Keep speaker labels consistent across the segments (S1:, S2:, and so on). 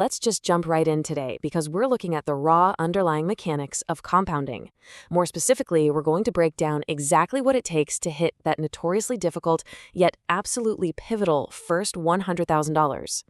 S1: Let's just jump right in today because we're looking at the raw underlying mechanics of compounding. More specifically, we're going to break down exactly what it takes to hit that notoriously difficult yet absolutely pivotal first $100,000.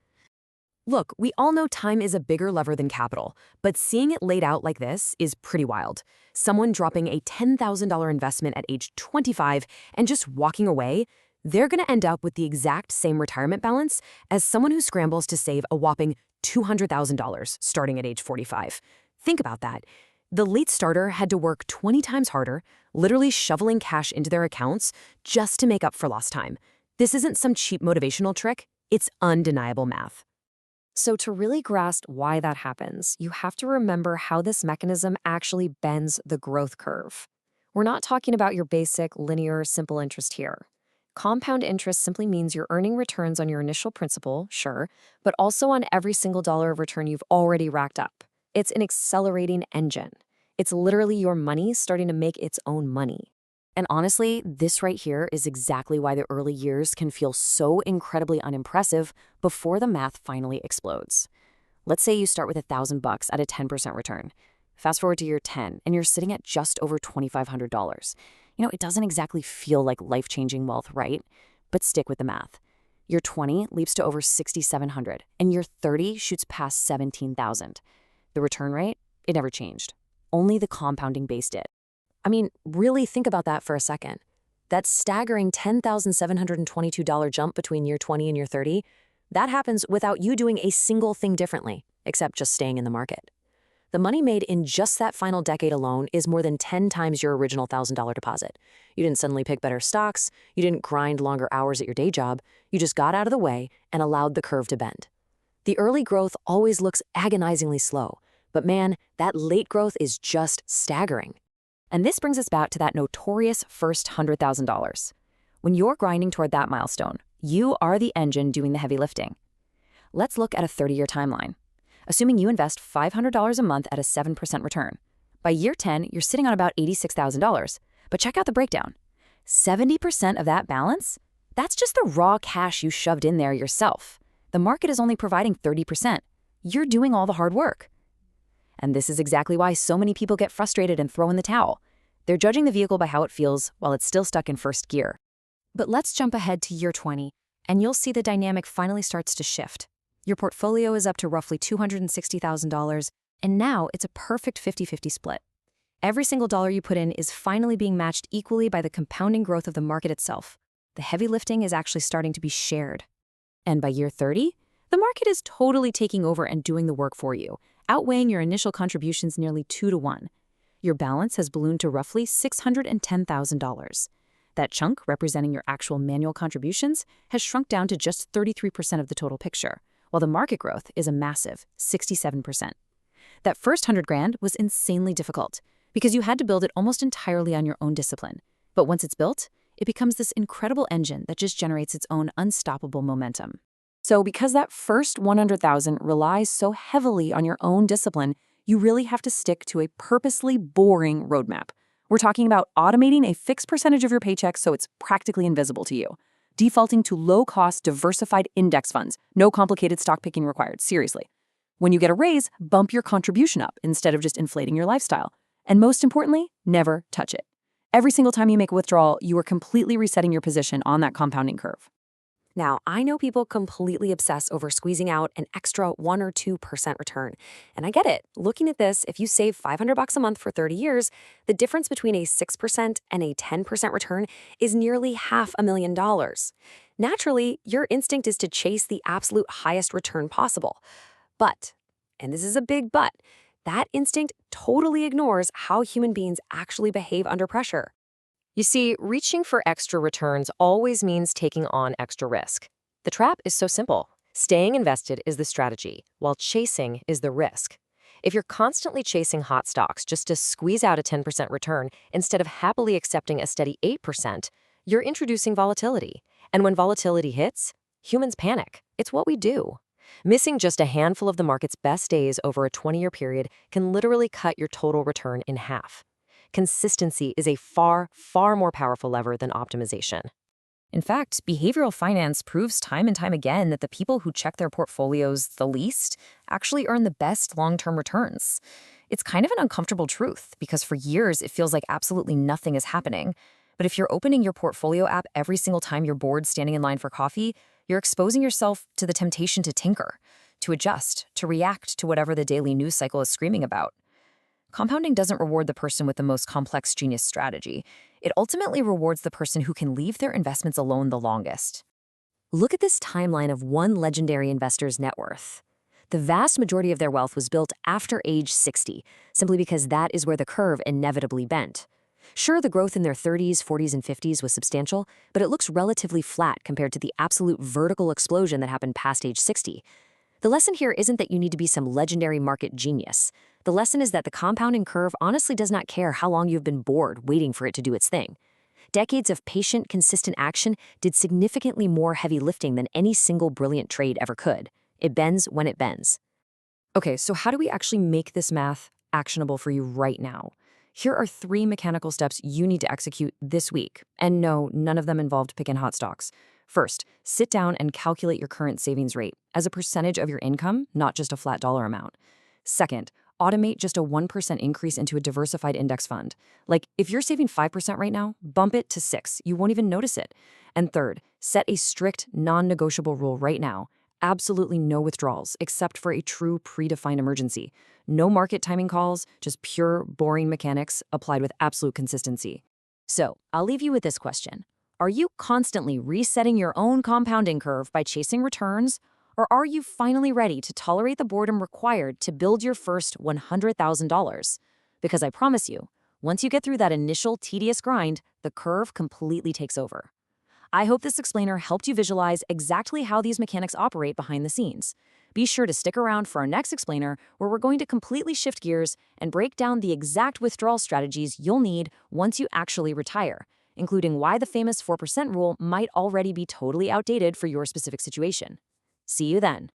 S2: Look, we all know time is a bigger lever than capital, but seeing it laid out like this is pretty wild. Someone dropping a $10,000 investment at age 25 and just walking away, they're going to end up with the exact same retirement balance as someone who scrambles to save a whopping $200,000 starting at age 45. Think about that. The late starter had to work 20 times harder, literally shoveling cash into their accounts just to make up for lost time. This isn't some cheap motivational trick, it's undeniable math.
S3: So to really grasp why that happens, you have to remember how this mechanism actually bends the growth curve. We're not talking about your basic, linear, simple interest here. Compound interest simply means you're earning returns on your initial principal, sure, but also on every single dollar of return you've already racked up. It's an accelerating engine. It's literally your money starting to make its own money.
S1: And honestly, this right here is exactly why the early years can feel so incredibly unimpressive before the math finally explodes. Let's say you start with $1,000 at a 10% return. Fast forward to year 10, and you're sitting at just over $2,500. It doesn't exactly feel like life-changing wealth, right? But stick with the math. Year 20 leaps to over $6,700, and year 30 shoots past $17,000. The return rate? It never changed. Only the compounding base did. I mean, really think about that for a second. That staggering $10,722 jump between year 20 and year 30, that happens without you doing a single thing differently, except just staying in the market. The money made in just that final decade alone is more than 10 times your original $1,000 deposit. You didn't suddenly pick better stocks, you didn't grind longer hours at your day job, you just got out of the way and allowed the curve to bend. The early growth always looks agonizingly slow, but man, that late growth is just staggering. And this brings us back to that notorious first $100,000. When you're grinding toward that milestone, you are the engine doing the heavy lifting. Let's look at a 30-year timeline. Assuming you invest $500 a month at a 7% return. By year 10, you're sitting on about $86,000. But check out the breakdown. 70% of that balance? That's just the raw cash you shoved in there yourself. The market is only providing 30%. You're doing all the hard work. And this is exactly why so many people get frustrated and throw in the towel. They're judging the vehicle by how it feels while it's still stuck in first gear.
S3: But let's jump ahead to year 20, and you'll see the dynamic finally starts to shift. Your portfolio is up to roughly $260,000, and now it's a perfect 50-50 split. Every single dollar you put in is finally being matched equally by the compounding growth of the market itself. The heavy lifting is actually starting to be shared.
S1: And by year 30, the market is totally taking over and doing the work for you, outweighing your initial contributions nearly 2-to-1. Your balance has ballooned to roughly $610,000. That chunk, representing your actual manual contributions, has shrunk down to just 33% of the total picture, while the market growth is a massive 67%. That first $100,000 was insanely difficult because you had to build it almost entirely on your own discipline. But once it's built, it becomes this incredible engine that just generates its own unstoppable momentum. So because that first $100,000 relies so heavily on your own discipline, you really have to stick to a purposely boring roadmap. We're talking about automating a fixed percentage of your paycheck so it's practically invisible to you. Defaulting to low-cost, diversified index funds. No complicated stock picking required, seriously. When you get a raise, bump your contribution up instead of just inflating your lifestyle. And most importantly, never touch it. Every single time you make a withdrawal, you are completely resetting your position on that compounding curve.
S3: Now, I know people completely obsess over squeezing out an extra 1 or 2% return. And I get it. Looking at this, if you save $500 a month for 30 years, the difference between a 6% and a 10% return is nearly $500,000. Naturally, your instinct is to chase the absolute highest return possible. But, and this is a big but, that instinct totally ignores how human beings actually behave under pressure. You see, reaching for extra returns always means taking on extra risk. The trap is so simple. Staying invested is the strategy, while chasing is the risk. If you're constantly chasing hot stocks just to squeeze out a 10% return instead of happily accepting a steady 8%, you're introducing volatility. And when volatility hits, humans panic. It's what we do. Missing just a handful of the market's best days over a 20-year period can literally cut your total return in half. Consistency is a far, far more powerful lever than optimization.
S2: In fact, behavioral finance proves time and time again that the people who check their portfolios the least actually earn the best long-term returns. It's kind of an uncomfortable truth because for years it feels like absolutely nothing is happening. But if you're opening your portfolio app every single time you're bored standing in line for coffee, you're exposing yourself to the temptation to tinker, to adjust, to react to whatever the daily news cycle is screaming about. Compounding doesn't reward the person with the most complex genius strategy. It ultimately rewards the person who can leave their investments alone the longest.
S1: Look at this timeline of one legendary investor's net worth. The vast majority of their wealth was built after age 60, simply because that is where the curve inevitably bent. Sure, the growth in their 30s, 40s, and 50s was substantial, but it looks relatively flat compared to the absolute vertical explosion that happened past age 60. The lesson here isn't that you need to be some legendary market genius. The lesson is that the compounding curve honestly does not care how long you've been bored waiting for it to do its thing. Decades of patient, consistent action did significantly more heavy lifting than any single brilliant trade ever could. It bends when it bends.
S2: Okay, so how do we actually make this math actionable for you right now? Here are 3 mechanical steps you need to execute this week. And no, none of them involved picking hot stocks. First, sit down and calculate your current savings rate as a percentage of your income, not just a flat dollar amount. Second, automate just a 1% increase into a diversified index fund. Like, if you're saving 5% right now, bump it to 6. You won't even notice it. And third, set a strict, non-negotiable rule right now. Absolutely no withdrawals, except for a true predefined emergency. No market timing calls, just pure, boring mechanics applied with absolute consistency.
S1: So, I'll leave you with this question. Are you constantly resetting your own compounding curve by chasing returns? Or are you finally ready to tolerate the boredom required to build your first $100,000? Because I promise you, once you get through that initial tedious grind, the curve completely takes over. I hope this explainer helped you visualize exactly how these mechanics operate behind the scenes. Be sure to stick around for our next explainer, where we're going to completely shift gears and break down the exact withdrawal strategies you'll need once you actually retire, including why the famous 4% rule might already be totally outdated for your specific situation. See you then.